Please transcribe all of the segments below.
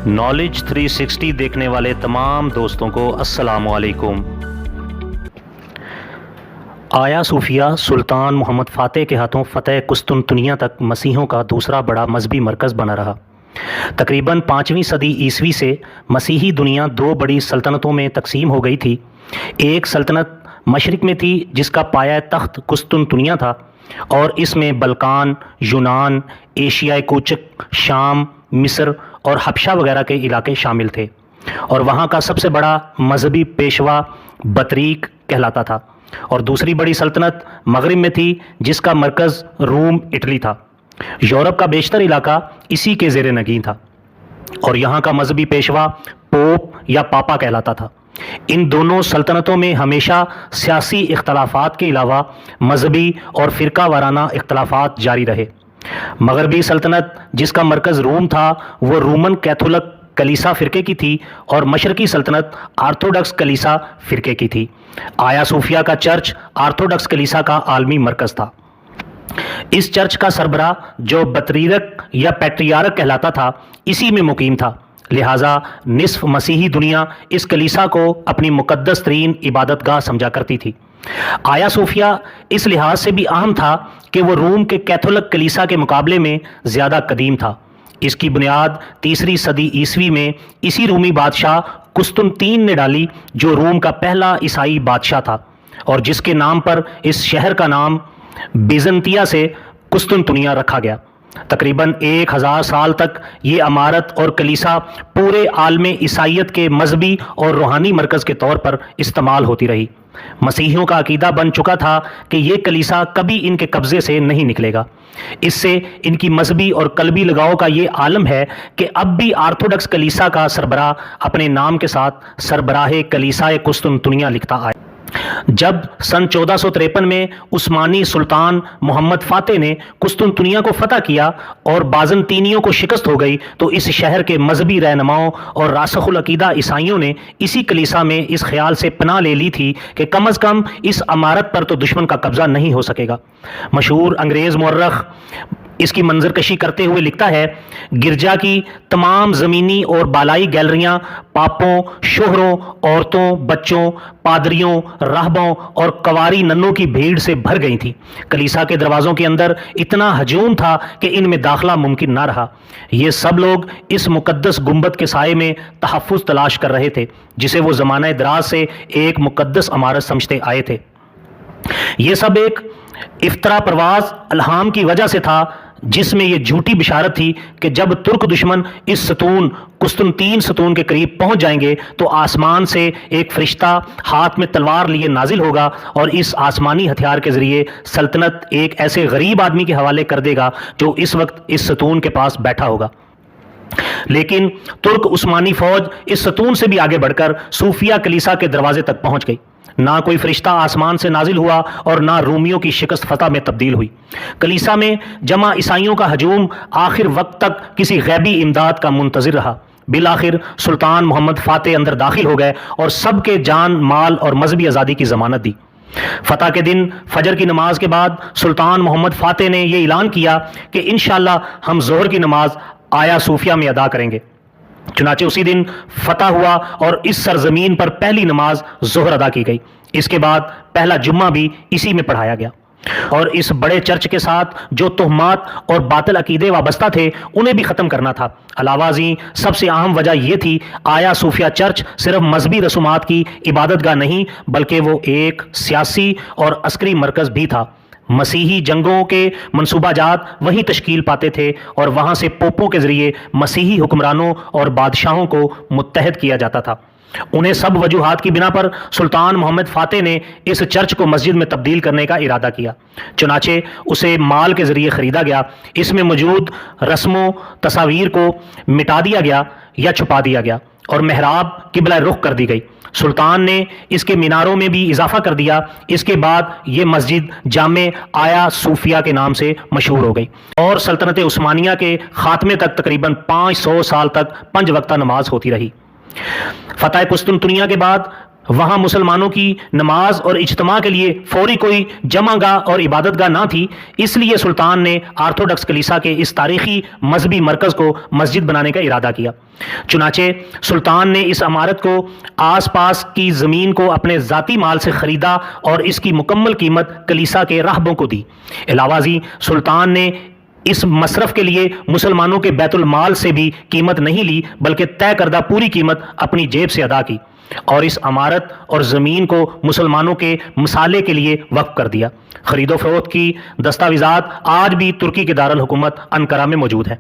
Knowledge 360 देखने वाले तमाम दोस्तों को अस्सलाम वालेकुम। आया सूफिया सुल्तान मोहम्मद फ़ातेह के हाथों फ़तह कुस्तुनतुनिया तक मसीहों का दूसरा बड़ा मजहबी मरकज़ बना रहा। तकरीबन 5वीं सदी ईस्वी से मसीही दुनिया दो बड़ी सल्तनतों में तकसीम हो गई थी। एक सल्तनत मशरिक़ में थी जिसका पाया तख्त कुस्तुनतुनिया था और इसमें बल्कान, यूनान, एशियाई कूचक, शाम, मिस्र और हबशा वगैरह के इलाके शामिल थे और वहाँ का सबसे बड़ा मजहबी पेशवा बतरीक कहलाता था। और दूसरी बड़ी सल्तनत मगरिब में थी जिसका मरकज़ रूम, इटली था। यूरोप का बेशतर इलाका इसी के ज़ेर नगीं था और यहाँ का मजहबी पेशवा पोप या पापा कहलाता था। इन दोनों सल्तनतों में हमेशा सियासी इख्तलाफात के अलावा मजहबी और फ़िरका वाराना इख्तलाफात जारी रहे। मगरबी सल्तनत जिसका मरकज़ रोम था वो रोमन कैथोलिक कलीसा फ़िरके की थी और मशरकी सल्तनत आर्थोडॉक्स कलीसा फ़िरके की थी। आया सूफिया का चर्च आर्थोडॉक्स कलीसा का आलमी मरकज़ था। इस चर्च का सरबराह जो बतरीरक या पैट्रियार्क कहलाता था इसी में मुकीम था, लिहाजा निस्फ मसीही दुनिया इस कलीसा को अपनी मुक़द्दस तरीन इबादतगाह समझा करती थी। आया सूफिया इस लिहाज से भी अहम था कि वो रोम के कैथोलिक कलीसा के मुकाबले में ज़्यादा कदीम था। इसकी बुनियाद 3री सदी ईस्वी में इसी रूमी बादशाह कुस्तुनतीन ने डाली जो रोम का पहला ईसाई बादशाह था और जिसके नाम पर इस शहर का नाम बिज़ंतिया से कुस्तुनतुनिया रखा गया। तकरीबन 1000 साल तक ये इमारत और कलीसा पूरे आलम ईसाइयत के मजहबी और रूहानी मरकज़ के तौर पर इस्तेमाल होती रही। मसीहियों का अकीदा बन चुका था कि ये कलीसा कभी इनके कब्ज़े से नहीं निकलेगा। इससे इनकी मजहबी और कल्बी लगाव का ये आलम है कि अब भी आर्थोडॉक्स कलीसा का सरबराह अपने नाम के साथ सरबराह कलीसा कुस्तुनतुनिया लिखता आया। जब सन 1453 में उस्मानी सुल्तान मोहम्मद फ़ातेह ने कुस्तुनतुनिया को फतह किया और बाज़ंतीनियों को शिकस्त हो गई तो इस शहर के मजहबी रहनुमाओं और रासखुल अकीदा ईसाइयों ने इसी कलीसा में इस ख्याल से पनाह ले ली थी कि कम अज़ कम इस इमारत पर तो दुश्मन का कब्ज़ा नहीं हो सकेगा। मशहूर अंग्रेज़ मुअर्रिख़ इसकी मंजरकशी करते हुए लिखता है, गिरजा की तमाम ज़मीनी और बालाई गैलरियाँ पापों, शोहरों, औरतों, बच्चों, पादरियों, राहबों और कवारी नन्नों की भीड़ से भर गई थी। कलीसा के दरवाज़ों के अंदर इतना हजूम था कि इनमें दाखिला मुमकिन ना रहा। ये सब लोग इस मुक़द्दस गुंबद के साए में तहफ़्फ़ुज़ तलाश कर रहे थे जिसे वो ज़माना दराज से एक मुक़द्दस इमारत समझते आए थे। ये सब एक इफ्तरा परवाज़ अल्हाम की वजह से था जिसमें यह झूठी बिशारत थी कि जब तुर्क दुश्मन इस सतून कुस्तुनतीन सतून के करीब पहुंच जाएंगे तो आसमान से एक फरिश्ता हाथ में तलवार लिए नाजिल होगा और इस आसमानी हथियार के ज़रिए सल्तनत एक ऐसे गरीब आदमी के हवाले कर देगा जो इस वक्त इस सतून के पास बैठा होगा। लेकिन तुर्क उस्मानी फौज इस सतून से भी आगे बढ़कर सूफिया कलीसा के दरवाजे तक पहुंच गई। ना कोई फरिश्ता आसमान से नाजिल हुआ और ना रोमियों की शिकस्त फतह में तब्दील हुई। कलीसा में जमा ईसाइयों का हजूम आखिर वक्त तक किसी गैबी इमदाद का मुंतज़िर रहा। बिलाखिर सुल्तान मोहम्मद फ़ातेह अंदर दाखिल हो गए और सबके जान, माल और मजहबी आज़ादी की ज़मानत दी। फतह के दिन फजर की नमाज के बाद सुल्तान मोहम्मद फ़ातेह ने यह ऐलान किया कि इंशाअल्लाह हम ज़ोहर की नमाज आया सूफिया में अदा करेंगे। चुनाचे उसी दिन फतह हुआ और इस सरजमीन पर पहली नमाज ज़ोहर अदा की गई। इसके बाद पहला जुम्मा भी इसी में पढ़ाया गया और इस बड़े चर्च के साथ जो तोहमात और बातिल अकीदे वाबस्ता थे उन्हें भी ख़त्म करना था। अलावाज़ी सबसे अहम वजह यह थी आया सूफिया चर्च सिर्फ मजहबी रसूमात की इबादतगाह नहीं बल्कि वो एक सियासी और अस्करी मरकज़ भी था। मसीही जंगों के मनसूबाजात वहीं तश्कील पाते थे और वहाँ से पोपों के ज़रिए मसीही हुक्मरानों और बादशाहों को मुत्तहद किया जाता था। उन्हें सब वजूहात की बिना पर सुल्तान मोहम्मद फ़ातेह ने इस चर्च को मस्जिद में तब्दील करने का इरादा किया। चुनाचे उसे माल के ज़रिए ख़रीदा गया। इसमें मौजूद रस्मों तस्वीर को मिटा दिया गया या छुपा दिया गया और महराब किबला रुख कर दी गई। सुल्तान ने इसके मीनारों में भी इजाफा कर दिया। इसके बाद ये मस्जिद जामे आया सूफिया के नाम से मशहूर हो गई और सल्तनत उस्मानिया के खात्मे तक तकरीबन 500 साल तक 5 वक्ता नमाज होती रही। फतह कुस्तुनतुनिया के बाद وہاں مسلمانوں کی نماز اور اجتماع کے لیے فوری کوئی جمع گاہ اور عبادت گاہ نہ تھی، اس لیے سلطان نے آرتھوڈکس کلیسا کے اس تاریخی مذہبی مرکز کو مسجد بنانے کا ارادہ کیا۔ چنانچہ سلطان نے اس عمارت کو آس پاس کی زمین کو اپنے ذاتی مال سے خریدا اور اس کی مکمل قیمت کلیسا کے راہبوں کو دی۔ علاوہ ازیں سلطان نے اس مصرف کے لیے مسلمانوں کے بیت المال سے بھی قیمت نہیں لی، بلکہ طے کردہ پوری قیمت اپنی جیب سے ادا کی اور اس عمارت اور زمین کو مسلمانوں کے مصالحے کے لیے وقف کر دیا۔ خرید و فروخت کی دستاویزات آج بھی ترکی کے دارالحکومت انقرہ میں موجود ہیں۔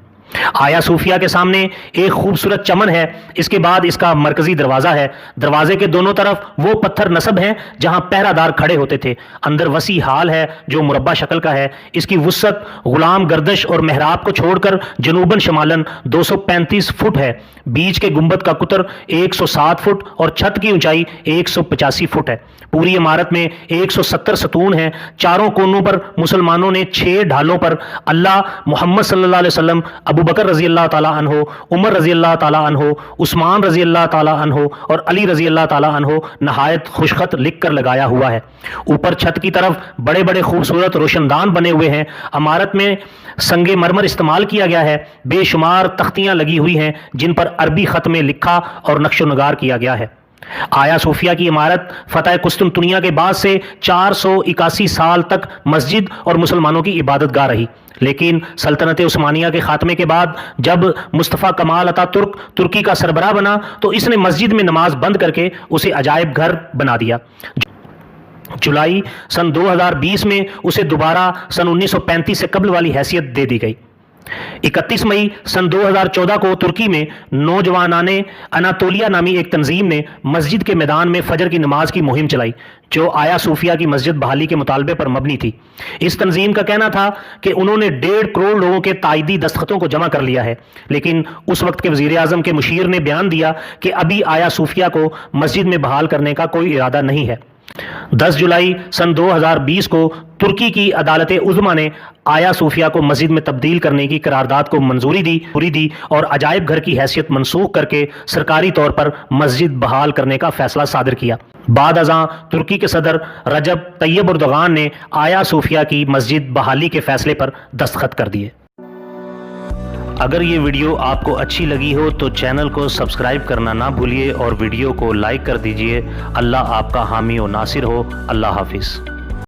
آیا صوفیہ کے سامنے ایک خوبصورت چمن ہے، اس کے بعد اس کا مرکزی دروازہ ہے۔ دروازے کے دونوں طرف وہ پتھر نصب ہیں جہاں پہرہ دار کھڑے ہوتے تھے۔ اندر وسیع ہال ہے جو مربع شکل کا ہے۔ اس کی وسعت غلام گردش اور محراب کو چھوڑ کر جنوباً شمالاً 235 فٹ ہے۔ بیچ کے گنبد کا قطر 107 فٹ اور چھت کی اونچائی 185 فٹ ہے۔ پوری عمارت میں 170 ستون ہیں۔ چاروں کونوں پر مسلمانوں نے 6 ڈھالوں پر اللہ، محمد صلی اللہ علیہ وسلم، ابو بکر رضی اللہ تعالیٰ عنہ، عمر رضی اللہ تعالیٰ عنہ، عثمان رضی اللہ تعالیٰ عنہ اور علی رضی اللہ تعالیٰ عنہ نہایت خوشخط لکھ کر لگایا ہوا ہے۔ اوپر چھت کی طرف بڑے بڑے خوبصورت روشن دان بنے ہوئے ہیں۔ عمارت میں سنگ مرمر استعمال کیا گیا ہے۔ بے شمار تختیاں لگی ہوئی ہیں جن پر عربی خط میں لکھا اور نقش و نگار کیا گیا ہے۔ آیا صوفیہ کی عمارت فتح قسطنطنیہ کے بعد سے 481 سال تک مسجد اور مسلمانوں کی عبادت گاہ رہی، لیکن سلطنت عثمانیہ کے خاتمے کے بعد جب مصطفیٰ کمال اتا ترک ترکی کا سربراہ بنا تو اس نے مسجد میں نماز بند کر کے اسے عجائب گھر بنا دیا۔ جولائی سن 2020 میں اسے دوبارہ سن 1935 سے قبل والی حیثیت دے دی گئی۔ 31 مئی سن 2014 کو ترکی میں نوجوانان اناتولیا نامی ایک تنظیم نے مسجد کے میدان میں فجر کی نماز کی مہم چلائی جو آیا صوفیہ کی مسجد بحالی کے مطالبے پر مبنی تھی۔ اس تنظیم کا کہنا تھا کہ انہوں نے 1.5 کروڑ لوگوں کے تائیدی دستخطوں کو جمع کر لیا ہے، لیکن اس وقت کے وزیر اعظم کے مشیر نے بیان دیا کہ ابھی آیا صوفیہ کو مسجد میں بحال کرنے کا کوئی ارادہ نہیں ہے۔ 10 جولائی سن 2020 کو ترکی کی عدالت عظمیٰ نے آیا صوفیہ کو مسجد میں تبدیل کرنے کی قرارداد کو منظوری دی اور عجائب گھر کی حیثیت منسوخ کر کے سرکاری طور پر مسجد بحال کرنے کا فیصلہ صادر کیا۔ بعد ازاں ترکی کے صدر رجب طیب اردوغان نے آیا صوفیہ کی مسجد بحالی کے فیصلے پر دستخط کر دیے۔ اگر یہ ویڈیو آپ کو اچھی لگی ہو تو چینل کو سبسکرائب کرنا نہ بھولیے اور ویڈیو کو لائک کر دیجیے۔ اللہ آپ کا حامی و ناصر ہو۔ اللہ حافظ۔